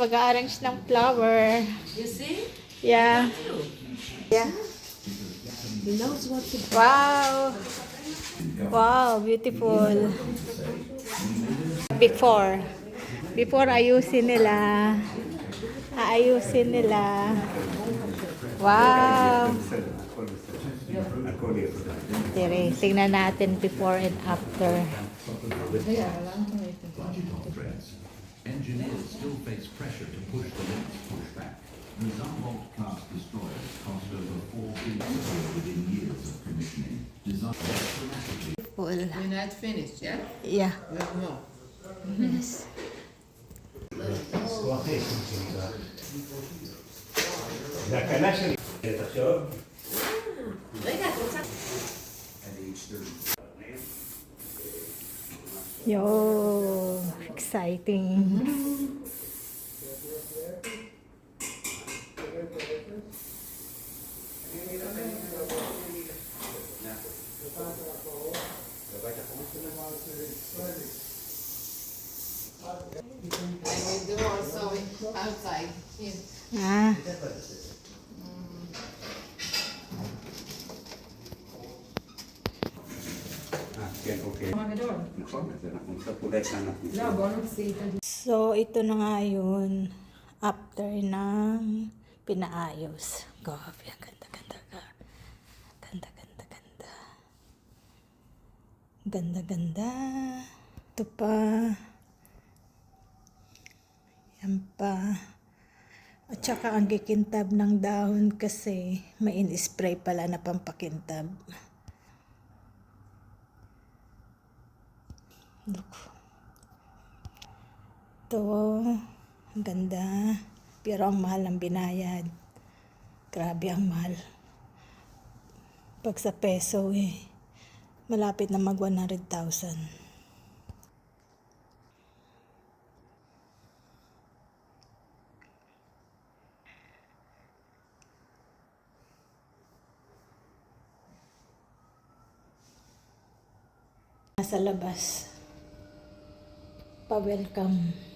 mag-arrange ng flower. You see? Yeah. Yeah. He knows what to do. Wow. Wow, beautiful. Before ayusin nila. Aayusin nila. Wow. Tere, tingnan natin before and after. Engineers still face pressure to push the limits pushback. The Zumwalt-class destroyers cost over $4 billion within years of commissioning. Designed dramatically. Full. You're not finished, yeah? Yeah. We have more. Yes. Yo, exciting. I will do also outside. Here. Ah. So, ito na nga yun. After ng pinaayos. Grabe, ang ganda-ganda ka. Ganda-ganda-ganda. Ganda-ganda. Ito pa. Yan pa. At saka ang kikintab ng dahon kasi may in-spray pala na pampakintab. Look. Ito, ang ganda. Pero ang mahal ang binayad. Grabe ang mahal. Pag sa peso malapit na mag 100,000. Nasa labas. Pa-welcome.